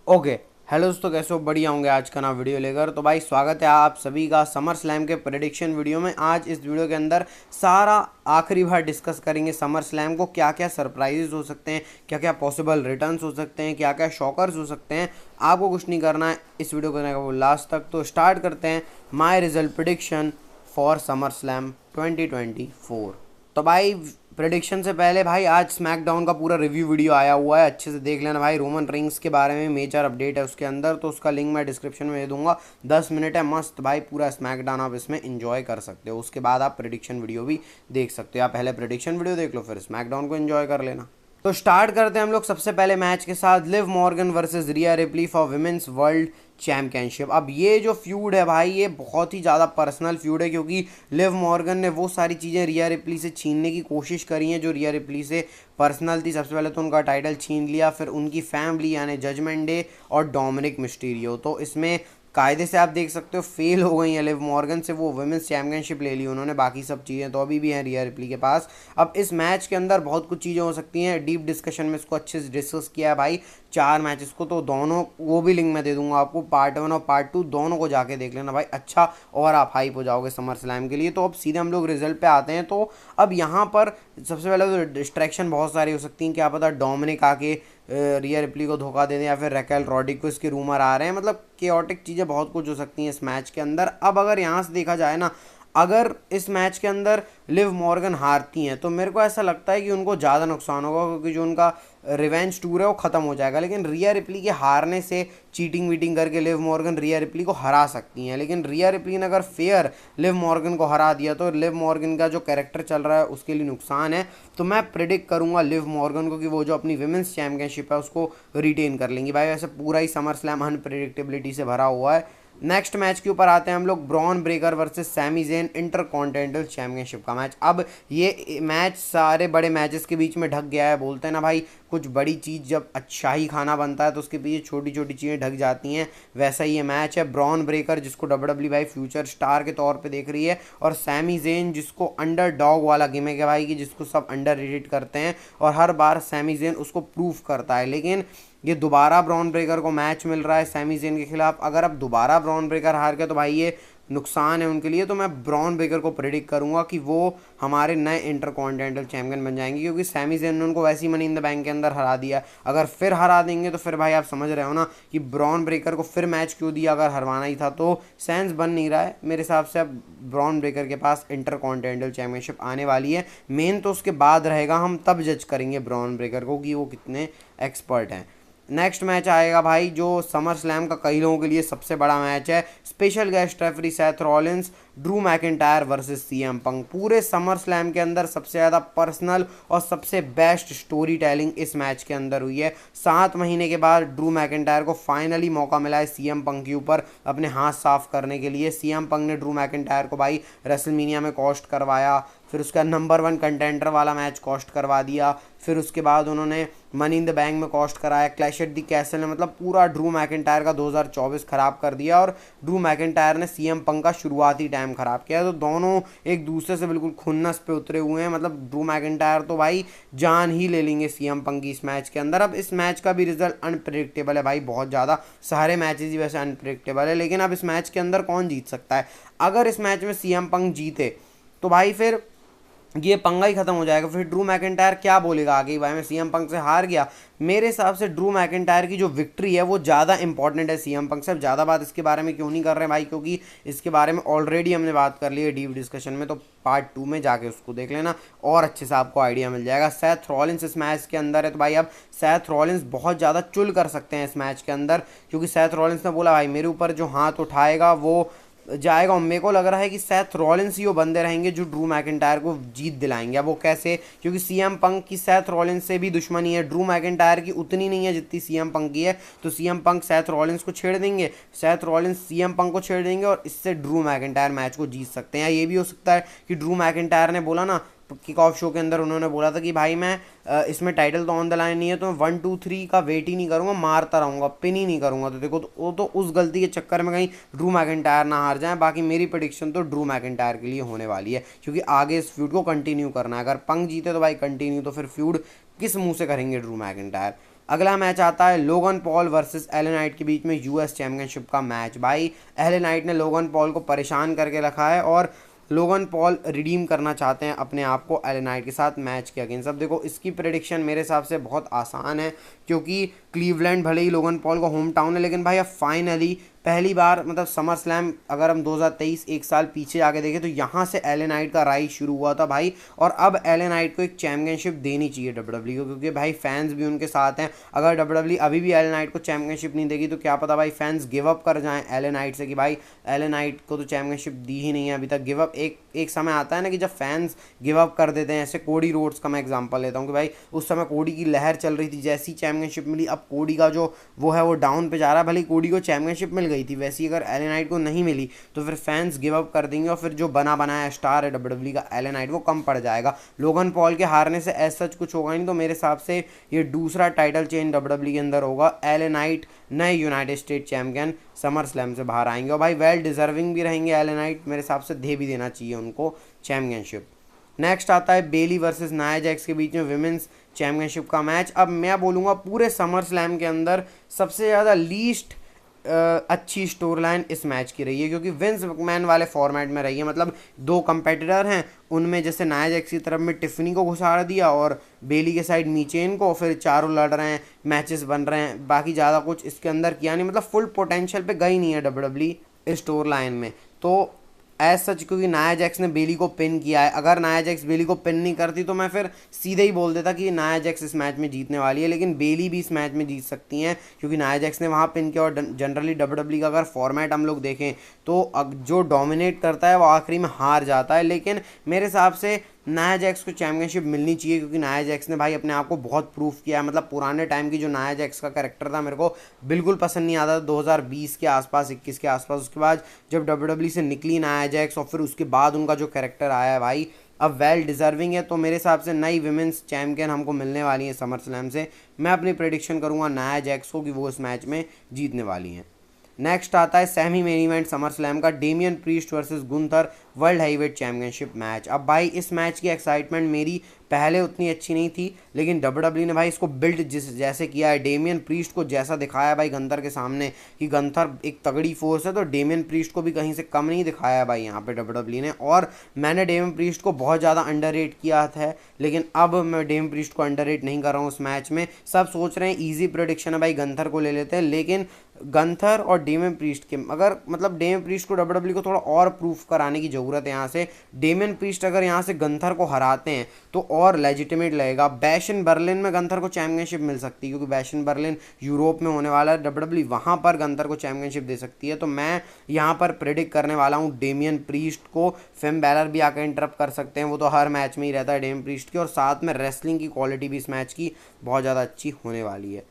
Okay. Hello दोस्तों, कैसे हो? बढ़िया होंगे। आज का ना वीडियो लेकर तो भाई स्वागत है आप सभी का समर स्लैम के प्रेडिक्शन वीडियो में। आज इस वीडियो के अंदर सारा आखिरी बार डिस्कस करेंगे समर स्लैम को, क्या क्या सरप्राइजेस हो सकते हैं, क्या क्या पॉसिबल रिटर्न्स हो सकते हैं, क्या क्या शॉकर्स हो सकते हैं। आपको कुछ नहीं करना है, इस वीडियो को देखना वो लास्ट तक। तो स्टार्ट करते हैं माई result prediction for summer slam 2024। तो भाई प्रेडिक्शन से पहले भाई आज स्मैकडाउन का पूरा रिव्यू वीडियो आया हुआ है, अच्छे से देख लेना भाई। रोमन रिंग्स के बारे में मेजर अपडेट है उसके अंदर, तो उसका लिंक मैं डिस्क्रिप्शन में दे दूंगा। 10 मिनट है, मस्त भाई। पूरा स्मैकडाउन आप इसमें एंजॉय कर सकते हो। उसके बाद आप प्रेडिक्शन वीडियो भी देख सकते हो। आप पहले प्रेडिक्शन वीडियो देख लो, फिर स्मैकडाउन को एंजॉय कर लेना। तो स्टार्ट करते हैं हम लोग सबसे पहले मैच के साथ, Liv Morgan versus Riya replay for women's world championship. अब ये जो फ्यूड है भाई, ये बहुत ही ज़्यादा पर्सनल फ्यूड है, क्योंकि लिव मॉर्गन ने वो सारी चीज़ें रिया रिप्ली से छीनने की कोशिश करी हैं जो रिया रिप्ली से पर्सनल थी। सबसे पहले तो उनका टाइटल छीन लिया, फिर उनकी फैमिली यानी जजमेंट डे और डोमिनिक मिस्टीरियो। तो इसमें कायदे से आप देख सकते हो फेल हो गई है लिव मॉर्गन से। वो वुमेंस चैम्पियनशिप ले ली उन्होंने, बाकी सब चीज़ें तो अभी भी हैं रिया रिप्ली के पास। अब इस मैच के अंदर बहुत कुछ चीज़ें हो सकती हैं। डीप डिस्कशन में इसको अच्छे से डिस्कस किया है भाई, 4 मैचेस को। तो दोनों वो भी लिंक मैं दे दूंगा आपको, पार्ट 1 और पार्ट 2 दोनों को जाके देख लेना भाई। अच्छा, और आप हाइप हो जाओगे समर स्लैम के लिए। तो अब सीधे हम लोग रिजल्ट पे आते हैं। तो अब यहाँ पर सबसे पहले तो डिस्ट्रैक्शन बहुत सारी हो सकती हैं। क्या पता डोमिनिक आके रिया रिप्ली को धोखा दे दें, या फिर रैकेल रॉड्रिगेज के रूमर आ रहे हैं। मतलब केओटिक चीज़ें बहुत कुछ हो सकती हैं इस मैच के अंदर। अब अगर यहाँ से देखा जाए ना, अगर इस मैच के अंदर लिव मॉर्गन हारती हैं तो मेरे को ऐसा लगता है कि उनको ज़्यादा नुकसान होगा, क्योंकि जो उनका रिवेंज टूर है वो ख़त्म हो जाएगा। लेकिन रिया रिप्ली के हारने से चीटिंग वीटिंग करके लिव मॉर्गन रिया रिप्ली को हरा सकती हैं। लेकिन रिया रिप्ली ने अगर फेयर लिव मॉर्गन को हरा दिया तो लिव मॉर्गन का जो कैरेक्टर चल रहा है उसके लिए नुकसान है। तो मैं प्रिडिक्ट करूंगा लिव मॉर्गन को कि वो जो अपनी विमेंस चैम्पियनशिप है उसको रिटेन कर लेंगी भाई। वैसे पूरा ही समर स्लैम अनप्रिडिक्टेबिलिटी से भरा हुआ है। नेक्स्ट मैच के ऊपर आते हैं हम लोग, Bron Breakker versus Sami Zayn intercontinental championship का मैच। अब ये मैच सारे बड़े मैचेस के बीच में ढक गया है। बोलते हैं ना भाई, कुछ बड़ी चीज़ जब अच्छा ही खाना बनता है तो उसके पीछे छोटी छोटी चीज़ें ढक जाती हैं। वैसा ही ये मैच है। ब्रॉन ब्रेकर जिसको डब्ल्यूडब्ल्यूई भाई फ्यूचर स्टार के तौर पे देख रही है, और सैमी ज़ेन जिसको अंडर डॉग वाला गिमिक है भाई, कि जिसको सब अंडर रेटेड करते हैं, और हर बार सैमी ज़ेन उसको प्रूव करता है। लेकिन ये दोबारा ब्रॉन ब्रेकर को मैच मिल रहा है सैमी ज़ेन के खिलाफ। अगर अब दोबारा ब्रॉन ब्रेकर हार गया तो भाई ये नुकसान है उनके लिए। तो मैं ब्रॉन ब्रेकर को प्रेडिक्ट करूंगा कि वो हमारे नए इंटर कॉन्टिनेंटल चैंपियन बन जाएंगे, क्योंकि सैमी ज़ेन ने उनको वैसे ही मनी इन द बैंक के अंदर हरा दिया। अगर फिर हरा देंगे तो फिर भाई आप समझ रहे हो ना कि ब्रॉन ब्रेकर को फिर मैच क्यों दिया। अगर हरवाना ही था तो सेंस बन नहीं रहा है मेरे हिसाब से। अब ब्रॉन ब्रेकर के पास इंटर कॉन्टिनेंटल चैंपियनशिप आने वाली है। मेन तो उसके बाद रहेगा, हम तब जज करेंगे ब्रॉन ब्रेकर को कि वो कितने एक्सपर्ट हैं। नेक्स्ट मैच आएगा भाई जो समर स्लैम का कई लोगों के लिए सबसे बड़ा मैच है, special guest referee Seth Rollins Drew McIntyre versus CM Punk. पूरे समर स्लैम के अंदर सबसे ज़्यादा पर्सनल और सबसे बेस्ट स्टोरी टेलिंग इस मैच के अंदर हुई है। 7 महीने के बाद ड्रू मैकिंटायर को फाइनली मौका मिला है सीएम पंक के ऊपर अपने हाथ साफ करने के लिए। सीएम पंक ने ड्रू मैकिंटायर को भाई रेसलमेनिया में कॉस्ट करवाया, फिर उसका नंबर 1 कंटेंडर वाला मैच कॉस्ट करवा दिया, फिर उसके बाद उन्होंने मनी इन द बैंक में कॉस्ट कराया, क्लैश एट द कैसल ने मतलब पूरा ड्रू मैकिंटायर का 2024 खराब कर दिया। और ड्रू मैकिंटायर ने सीएम पंक का शुरुआती टाइम खराब किया। तो दोनों एक दूसरे से बिल्कुल खुन्नस पे उतरे हुए हैं। मतलब ड्रू मैकिंटायर तो भाई जान ही ले लेंगे सीएम पंक की इस मैच के अंदर। अब इस मैच का भी रिजल्ट अनप्रेडिक्टेबल है भाई, बहुत ज़्यादा। सारे मैचेस ही वैसे अनप्रेडिक्टेबल है, लेकिन अब इस मैच के अंदर कौन जीत सकता है? अगर इस मैच में सीएम पंक जीते तो भाई फिर ये पंगा ही खत्म हो जाएगा। फिर ड्रू मैकिंटायर क्या बोलेगा आगे, भाई मैं सीएम पंक से हार गया। मेरे हिसाब से ड्रू मैकिंटायर की जो विक्ट्री है वो ज़्यादा इंपॉर्टेंट है सीएम पंक से। अब ज़्यादा बात इसके बारे में क्यों नहीं कर रहे हैं भाई, क्योंकि इसके बारे में ऑलरेडी हमने बात कर ली है डीप डिस्कशन में। तो पार्ट 2 में जाके उसको देख लेना और अच्छे से आपको आइडिया मिल जाएगा। सेथ रॉलिंस इस मैच के अंदर है, तो भाई अब सेथ रॉलिंस बहुत ज़्यादा चुल कर सकते हैं इस मैच के अंदर, क्योंकि सेथ रॉलिंस ने बोला भाई मेरे ऊपर जो हाथ उठाएगा वो जाएगा। और मेरे को लग रहा है कि सेथ रॉलिंस ही वो बंदे रहेंगे जो ड्रू मैकिंटायर को जीत दिलाएंगे। अब वो कैसे? क्योंकि सीएम पंक की सेथ रॉलिंस से भी दुश्मनी है, ड्रू मैकिंटायर की उतनी नहीं है जितनी सीएम पंक की है। तो सीएम पंक सेथ रॉलिंस को छेड़ देंगे, सेथ रॉलिंस सीएम पंक को छेड़ देंगे, और इससे ड्रू मैकिंटायर मैच को जीत सकते हैं। ये भी हो सकता है कि ड्रू मैकिंटायर ने बोला ना किक ऑफ शो के अंदर, उन्होंने बोला था कि भाई मैं इसमें टाइटल तो ऑन द लाइन नहीं है, तो मैं 1 2 3 का वेट ही नहीं करूँगा, मारता रहूँगा, पिन ही नहीं करूँगा। तो देखो, तो वो तो उस गलती के चक्कर में कहीं ड्रू मैकिंटायर ना हार जाए। बाकी मेरी प्रेडिक्शन तो ड्रू मैकिंटायर के लिए होने वाली है, क्योंकि आगे इस फ्यूड को कंटिन्यू करना है। अगर पंक जीते तो भाई कंटिन्यू, तो फिर फ्यूड किस मुंह से करेंगे ड्रू मैकिंटायर। अगला मैच आता है Logan Paul versus LA Knight के बीच में यूएस चैंपियनशिप का मैच। भाई एले नाइट ने लोगन पॉल को परेशान करके रखा है और लोगन पॉल रिडीम करना चाहते हैं अपने आप को एले नाइट के साथ मैच के अगेंस्ट। अब देखो इसकी प्रेडिक्शन मेरे हिसाब से बहुत आसान है, क्योंकि क्लीवलैंड भले ही लोगन पॉल का होम टाउन है, लेकिन भाई अब फाइनली पहली बार मतलब समर स्लैम अगर हम 2023 एक साल पीछे आके देखें तो यहाँ से एले नाइट का राइज शुरू हुआ था भाई। और अब एले नाइट को एक चैंपियनशिप देनी चाहिए डब्ल्यूडब्ल्यू को, क्योंकि भाई फैंस भी उनके साथ हैं। अगर डब्ल्यूडब्ल्यू अभी भी एले नाइट को चैंपियनशिप नहीं देगी तो क्या पता भाई फैंस गिव अप कर जाएं एले नाइट से कि भाई एले नाइट को तो चैंपियनशिप दी ही नहीं है अभी तक। गिव अप एक समय आता है ना कि जब फैंस गिव अप कर देते हैं। ऐसे कोडी रोड्स का मैं एग्जांपल लेता हूँ कि भाई उस समय कोडी की लहर चल रही थी, जैसी चैंपियनशिप मिली अब कोडी का जो वो है वो डाउन पे जा रहा है। भले कोडी को चैंपियनशिप मिल गई थी, वैसी अगर एले नाइट को नहीं मिली तो फिर फैंस गिव अप कर देंगे और फिर जो बना बनाया स्टार है डब्ल्यूडब्ल्यू का एले नाइट वो कम पड़ जाएगा। लोगन पॉल के हारने से ऐसा सच कुछ होगा नहीं, तो मेरे हिसाब से ये दूसरा टाइटल चेंज डब्ल्यूडब्ल्यू के अंदर होगा। एले नाइट नए United state champion summer slam से बाहर आएंगे और भाई वेल डिजर्विंग भी रहेंगे एले नाइट, मेरे हिसाब से दे भी देना चाहिए उनको चैंपियनशिप। नेक्स्ट आता है बेली वर्सेस नाया जैक्स के बीच में विमेंस चैंपियनशिप का मैच। अब मैं बोलूँगा पूरे समर स्लैम के अंदर सबसे ज़्यादा लीस्ट अच्छी स्टोरी लाइन इस मैच की रही है, क्योंकि विंस मैकमैन वाले फॉर्मेट में रही है। मतलब दो कंपेटिटर हैं, उनमें जैसे नाया जैक्स की तरफ में टिफनी को घुसा दिया और बेली के साइड मीचेन को, फिर चारों लड़ रहे हैं, मैचेस बन रहे हैं, बाकी ज़्यादा कुछ इसके अंदर किया नहीं। मतलब फुल पोटेंशियल पे गई नहीं है डब्ल्यूडब्ल्यू इस स्टोरी लाइन में। तो एज सच क्योंकि नाया जैक्स ने बेली को पिन किया है, अगर नाया जैक्स बेली को पिन नहीं करती तो मैं फिर सीधे ही बोल देता कि नाया जैक्स इस मैच में जीतने वाली है, लेकिन बेली भी इस मैच में जीत सकती हैं क्योंकि नाया जैक्स ने वहाँ पिन किया। और जनरली डब्ल्यूडब्ल्यू का अगर फॉर्मेट हम लोग देखें तो जो डोमिनेट करता है वो आखिरी में हार जाता है। लेकिन मेरे हिसाब से नाया जैक्स को चैंपियनशिप मिलनी चाहिए, क्योंकि नाया जैक्स ने भाई अपने आप को बहुत प्रूफ किया है। मतलब पुराने टाइम की जो नाया जैक्स का कैरेक्टर था मेरे को बिल्कुल पसंद नहीं आता था, 2020 के आसपास 21 के आसपास। उसके बाद जब डब्ल्यूडब्ल्यू से निकली नाया जैक्स और फिर उसके बाद उनका जो कैरेक्टर आया है भाई अब वेल डिजर्विंग है। तो मेरे हिसाब से नई विमेंस चैंपियन हमको मिलने वाली है समर स्लैम से। मैं अपनी प्रेडिक्शन करूँगा नाया जैक्स को कि वो इस मैच में जीतने वाली हैं। नेक्स्ट आता है semi main event SummerSlam का, Damian Priest versus Gunther world heavyweight championship match. अब भाई इस मैच की एक्साइटमेंट मेरी पहले उतनी अच्छी नहीं थी, लेकिन डब्ल्यूडब्ल्यू ने भाई इसको बिल्ड जैसे किया है, डेमियन प्रीस्ट को जैसा दिखाया है भाई गंथर के सामने कि गंथर एक तगड़ी फोर्स है, तो डेमियन प्रीस्ट को भी कहीं से कम नहीं दिखाया है भाई यहाँ पे डब्ल्यूडब्ल्यू ने। और मैंने डेमियन प्रीस्ट को बहुत ज़्यादा अंडररेट किया था, लेकिन अब मैं डेमियन प्रीस्ट को अंडररेट नहीं कर रहा हूँ उस मैच में। सब सोच रहे हैं ईजी प्रेडिक्शन है भाई गंथर को ले लेते हैं, लेकिन गंथर और डेमियन प्रीस्ट के अगर मतलब डेमियन प्रीस्ट को डब्ल्यूडब्ल्यू को थोड़ा और प्रूफ कराने की ज़रूरत है यहाँ से। डेमियन प्रीस्ट अगर यहाँ से गंथर को हराते हैं तो और लेजिटिमेट लगेगा। बैश इन बर्लिन में गंथर को चैंपियनशिप मिल सकती है, क्योंकि बैश इन बर्लिन यूरोप में होने वाला है, डब्ल्यूडब्ल्यू वहाँ पर गंथर को चैंपियनशिप दे सकती है। तो मैं यहाँ पर प्रेडिक्ट करने वाला हूँ डेमियन प्रीस्ट को। फिन बैलर भी आकर इंटरप्ट कर सकते हैं, वो तो हर मैच में ही रहता है डेमियन प्रीस्ट की, और साथ में रेसलिंग की क्वालिटी भी इस मैच की बहुत ज़्यादा अच्छी होने वाली है।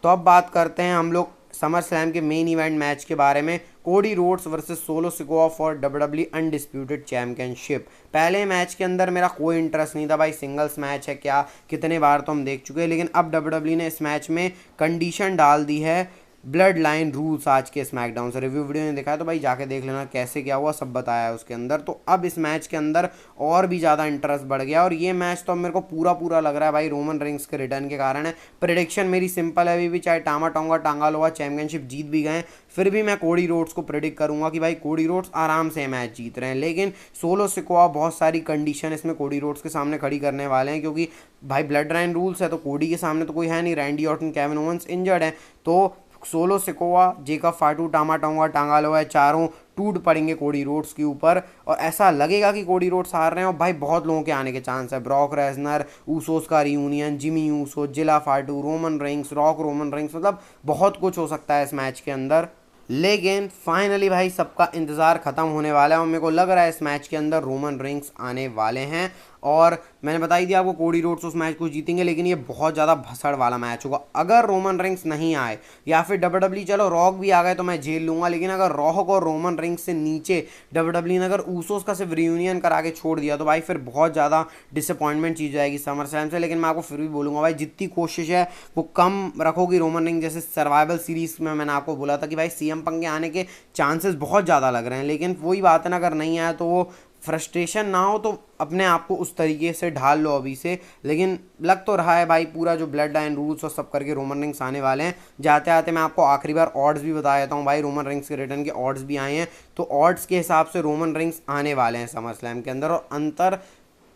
तो अब बात करते हैं हम लोग समर स्लैम के मेन इवेंट मैच के बारे में, Cody Rhodes versus Solo Sikoa for WW undisputed championship. पहले मैच के अंदर मेरा कोई इंटरेस्ट नहीं था भाई, सिंगल्स मैच है क्या, कितने बार तो हम देख चुके हैं, लेकिन अब डब्ल्यूडब्ल्यू ने इस मैच में कंडीशन डाल दी है ब्लड लाइन रूल्स। आज के स्मैकडाउन से रिव्यू वीडियो ने दिखाया, तो भाई जाके देख लेना कैसे क्या हुआ, सब बताया है उसके अंदर। तो अब इस मैच के अंदर और भी ज़्यादा इंटरेस्ट बढ़ गया, और ये मैच तो अब मेरे को पूरा लग रहा है भाई रोमन रिंग्स के रिटर्न के कारण है। प्रेडिक्शन मेरी सिंपल है, अभी भी चाहे टामा टोंगा टांगालोवा चैंपियनशिप जीत भी गए, फिर भी मैं कोडी रोड्स को प्रेडिक्ट करूंगा कि भाई कोडी रोड्स आराम से मैच जीत रहे हैं। लेकिन सोलो सिकोआ बहुत सारी कंडीशन इसमें कोडी रोड्स के सामने खड़ी करने वाले हैं, क्योंकि भाई ब्लड लाइन रूल्स है तो कोडी के सामने तो कोई है नहीं, Randy Orton Kevin Owens injured है, तो सोलो सिकोआ जेकब फाटू टामा टोंगा टांगालोवा चारों टूट पड़ेंगे कोडी रोड्स के ऊपर, और ऐसा लगेगा कि कोडी रोड्स हार रहे हैं। और भाई बहुत लोगों के आने के चांस है, ब्रॉक रेजनर, ऊसोस का रियूनियन, जिमी ऊसो, जिला Fatu, Roman Reigns, Rock Roman Reigns, मतलब बहुत कुछ हो सकता है इस मैच के अंदर। लेकिन फाइनली भाई सबका इंतज़ार ख़त्म होने वाला है, और मेरे को लग रहा है इस मैच के अंदर रोमन रिंग्स आने वाले हैं। और मैंने बताई दिया आपको कोडी रोड्स उस मैच को जीतेंगे, लेकिन ये बहुत ज़्यादा भसड़ वाला मैच होगा। अगर रोमन रिंग्स नहीं आए या फिर डब्ल्यूडब्ल्यू चलो रॉक भी आ गए तो मैं झेल लूँगा, लेकिन अगर रॉक और रोमन रिंग्स से नीचे डब्ल्यूडब्ल्यू ने अगर ऊसोस का सिर्फ रियूनियन करा के छोड़ दिया तो भाई फिर बहुत ज़्यादा डिसअपॉइंटमेंट चीज़ जाएगी समर स्लैम से। लेकिन मैं आपको फिर भी बोलूँगा भाई जितनी कोशिश है वो कम रखोगी रोमन रिंग। जैसे सर्वाइवल सीरीज़ में मैंने आपको बोला था कि भाई CM पंक के आने के चांसेस बहुत ज़्यादा लग रहे हैं, लेकिन वही बात है ना, अगर नहीं आया तो वो फ्रस्ट्रेशन ना हो तो अपने आप को उस तरीके से ढाल लो अभी से। लेकिन लग तो रहा है भाई पूरा जो ब्लड लाइन रूल्स और सब करके रोमन रिंग्स आने वाले हैं। जाते आते मैं आपको आखिरी बार ऑड्स भी बता देता हूँ भाई, रोमन रिंग्स के रिटर्न के ऑड्स भी आए हैं। तो ऑड्स के हिसाब से रोमन रिंग्स आने वाले हैं समर स्लैम के अंदर, और अंतर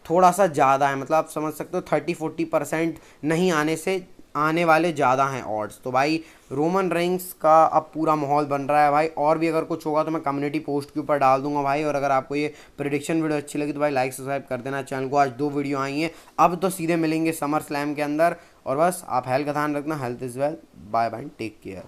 थोड़ा सा ज़्यादा है, मतलब आप समझ सकते हो 30-40% नहीं आने से आने वाले ज़्यादा हैं ऑड्स। तो भाई रोमन रेंस का अब पूरा माहौल बन रहा है भाई। और भी अगर कुछ होगा तो मैं कम्युनिटी पोस्ट के ऊपर डाल दूंगा भाई। और अगर आपको ये प्रेडिक्शन वीडियो अच्छी लगी तो भाई लाइक सब्सक्राइब कर देना चैनल को। आज 2 वीडियो आई हैं, अब तो सीधे मिलेंगे समर स्लैम के अंदर। और बस आप हेल्थ का ध्यान रखना, health is well, bye bye, take care.